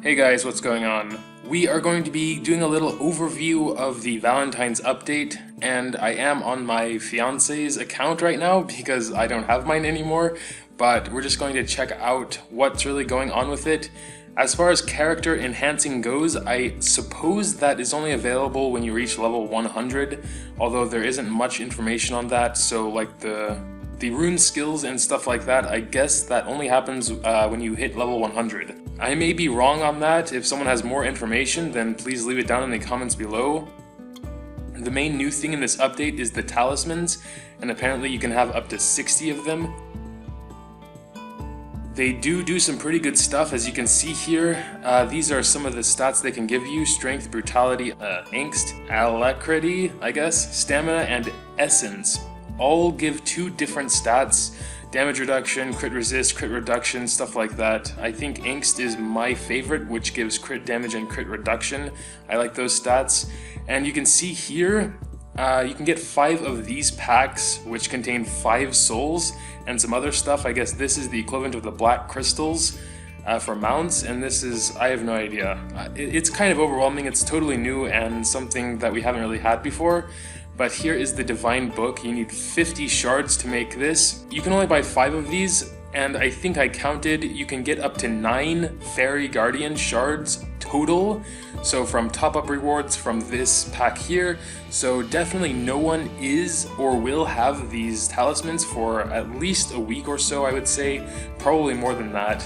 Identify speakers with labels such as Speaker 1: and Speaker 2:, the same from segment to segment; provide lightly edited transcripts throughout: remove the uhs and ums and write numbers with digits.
Speaker 1: Hey guys, what's going on? We are going to be doing a little overview of the Valentine's update, and I am on my fiance's account right now because I don't have mine anymore, but we're just going to check out what's really going on with it. As far as character enhancing goes, I suppose that is only available when you reach level 100, although there isn't much information on that, so like the rune skills and stuff like that, I guess that only happens when you hit level 100. I may be wrong on that. If someone has more information, then please leave it down in the comments below. The main new thing in this update is the talismans, and apparently you can have up to 60 of them. They do some pretty good stuff, as you can see here. These are some of the stats they can give you: strength, brutality, angst, alacrity, I guess, stamina, and essence. All give 2 different stats: damage reduction, crit resist, crit reduction, stuff like that. I think angst is my favorite, which gives crit damage and crit reduction. I like those stats. And you can see here, you can get 5 of these packs, which contain 5 souls and some other stuff. I guess this is the equivalent of the black crystals for mounts, and this is, I have no idea. It's kind of overwhelming. It's totally new and something that we haven't really had before. But here is the Divine Book. You need 50 shards to make this. You can only buy 5 of these, and I think I counted, you can get up to 9 Fairy Guardian shards total. So from top-up rewards from this pack here. So definitely no one is or will have these talismans for at least a week or so, I would say. Probably more than that.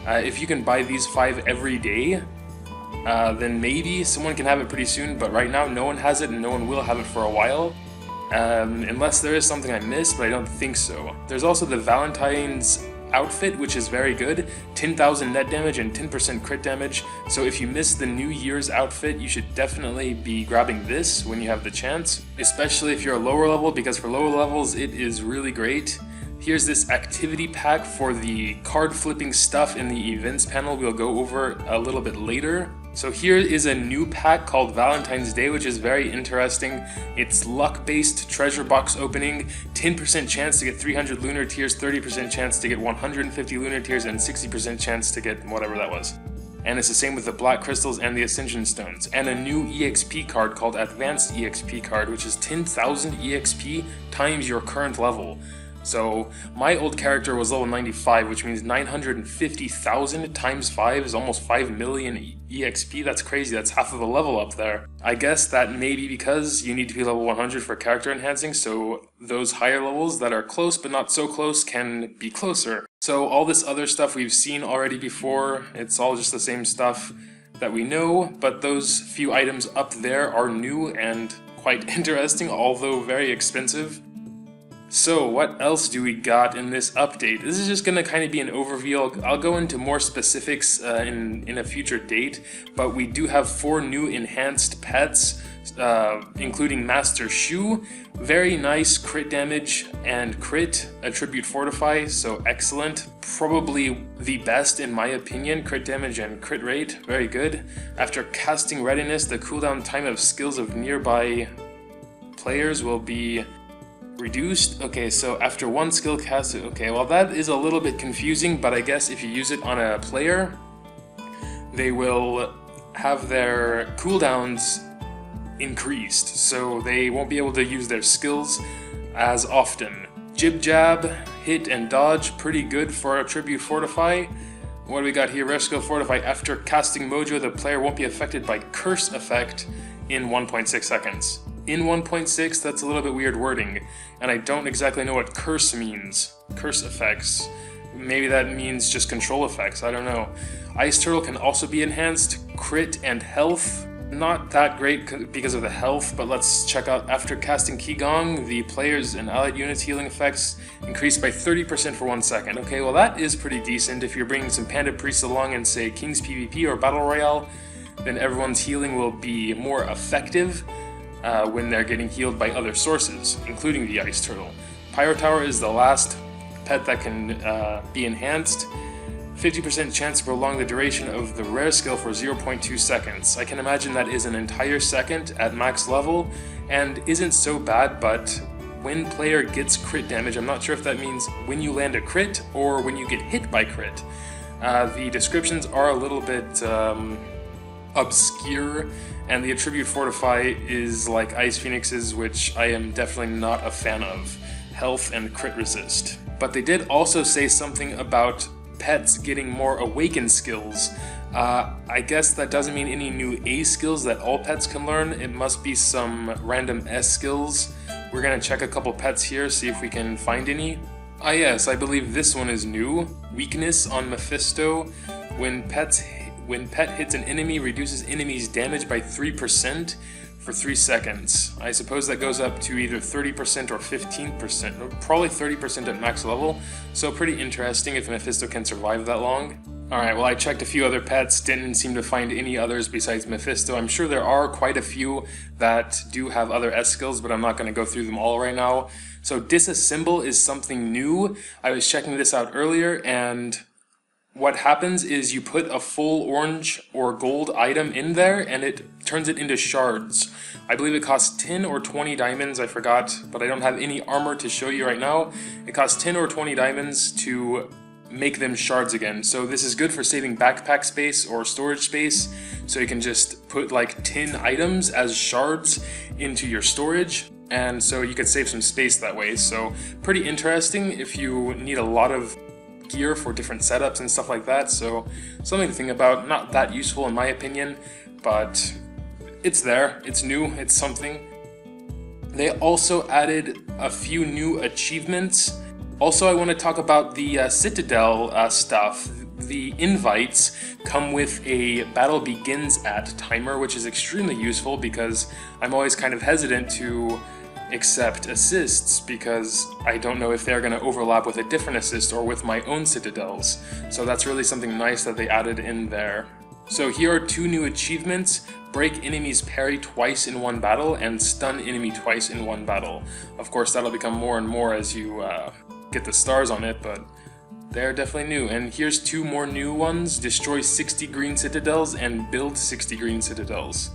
Speaker 1: If you can buy these 5 every day, then maybe someone can have it pretty soon, but right now no one has it and no one will have it for a while. Unless there is something I missed, but I don't think so. There's also the Valentine's outfit, which is very good. 10,000 net damage and 10% crit damage. So if you missed the New Year's outfit, you should definitely be grabbing this when you have the chance. Especially if you're a lower level, because for lower levels it is really great. Here's this activity pack for the card flipping stuff in the events panel we'll go over a little bit later. So here is a new pack called Valentine's Day, which is very interesting. It's luck-based treasure box opening, 10% chance to get 300 lunar tears, 30% chance to get 150 lunar tears, and 60% chance to get whatever that was. And it's the same with the black crystals and the ascension stones. And a new EXP card called Advanced EXP card, which is 10,000 EXP times your current level. So my old character was level 95, which means 950,000 times 5 is almost 5 million EXP. That's crazy. That's half of a level up there. I guess that may be because you need to be level 100 for character enhancing, so those higher levels that are close but not so close can be closer. So all this other stuff we've seen already before, it's all just the same stuff that we know, but those few items up there are new and quite interesting, although very expensive. So what else do we got in this update? This is just going to kind of be an overview. I'll go into more specifics in a future date, but we do have 4 new enhanced pets, including Master Shu. Very nice crit damage and crit, attribute fortify, so excellent. Probably the best in my opinion, crit damage and crit rate, very good. After casting readiness, the cooldown time of skills of nearby players will be reduced. Okay, so after 1 skill cast, okay, well that is a little bit confusing, but I guess if you use it on a player, they will have their cooldowns increased, so they won't be able to use their skills as often. Jib Jab, hit and dodge, pretty good for attribute fortify. What do we got here? Rare skill fortify. After casting Mojo, the player won't be affected by curse effect in 1.6 seconds. In 1.6, that's a little bit weird wording, and I don't exactly know what curse means. Curse effects. Maybe that means just control effects, I don't know. Ice Turtle can also be enhanced. Crit and health. Not that great because of the health, but let's check out. After casting Qigong, the player's and allied units healing effects increase by 30% for 1 second. Okay, well that is pretty decent. If you're bringing some Panda Priests along and say King's PvP or Battle Royale, then everyone's healing will be more effective when they're getting healed by other sources, including the Ice Turtle. Pyro Tower is the last pet that can be enhanced. 50% chance to prolong the duration of the rare skill for 0.2 seconds. I can imagine that is an entire second at max level, and isn't so bad, but when player gets crit damage, I'm not sure if that means when you land a crit or when you get hit by crit. The descriptions are a little bit obscure, and the attribute Fortify is like Ice Phoenix's, which I am definitely not a fan of. Health and crit resist. But they did also say something about pets getting more awakened skills. I guess that doesn't mean any new A skills that all pets can learn. It must be some random S skills. We're gonna check a couple pets here, see if we can find any. Ah yes, I believe this one is new. Weakness on Mephisto. When pet hits an enemy, reduces enemy's damage by 3% for 3 seconds. I suppose that goes up to either 30% or 15%, or probably 30% at max level, so pretty interesting if Mephisto can survive that long. Alright, well I checked a few other pets, didn't seem to find any others besides Mephisto. I'm sure there are quite a few that do have other S skills, but I'm not going to go through them all right now. So Disassemble is something new. I was checking this out earlier, and what happens is you put a full orange or gold item in there and it turns it into shards. I believe it costs 10 or 20 diamonds, I forgot, but I don't have any armor to show you right now. It costs 10 or 20 diamonds to make them shards again. So this is good for saving backpack space or storage space, so you can just put like 10 items as shards into your storage, and so you could save some space that way. So pretty interesting if you need a lot of gear for different setups and stuff like that, so something to think about. Not that useful in my opinion, but it's there, it's new, it's something. They also added a few new achievements. Also, I want to talk about the Citadel stuff. The invites come with a battle begins at timer, which is extremely useful because I'm always kind of hesitant to accept assists because I don't know if they're going to overlap with a different assist or with my own citadels. So that's really something nice that they added in there. So here are two new achievements: break enemy's parry twice in one battle and stun enemy twice in one battle. Of course that'll become more and more as you get the stars on it, but they're definitely new. And here's two more new ones: destroy 60 green citadels and build 60 green citadels.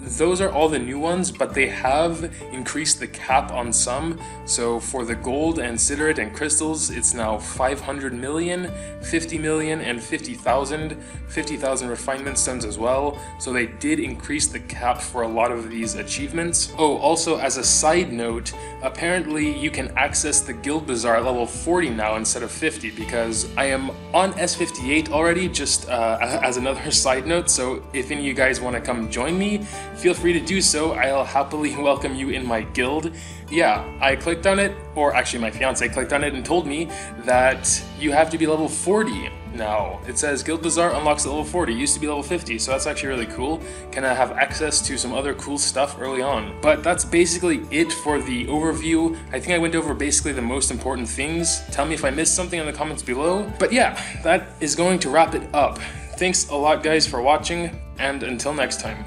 Speaker 1: Those are all the new ones, but they have increased the cap on some. So for the gold and siderit and crystals, it's now 500 million, 50 million, and 50,000. 50,000 refinement stones as well. So they did increase the cap for a lot of these achievements. Oh, also as a side note, apparently you can access the Guild Bazaar at level 40 now instead of 50, because I am on S58 already, just as another side note. So if any of you guys want to come join me, feel free to do so. I'll happily welcome you in my guild. Yeah, I clicked on it, or actually my fiance clicked on it and told me that you have to be level 40 now. It says Guild Bazaar unlocks at level 40, it used to be level 50, so that's actually really cool. Can I have access to some other cool stuff early on? But that's basically it for the overview. I think I went over basically the most important things. Tell me if I missed something in the comments below. But yeah, that is going to wrap it up. Thanks a lot guys for watching, and until next time.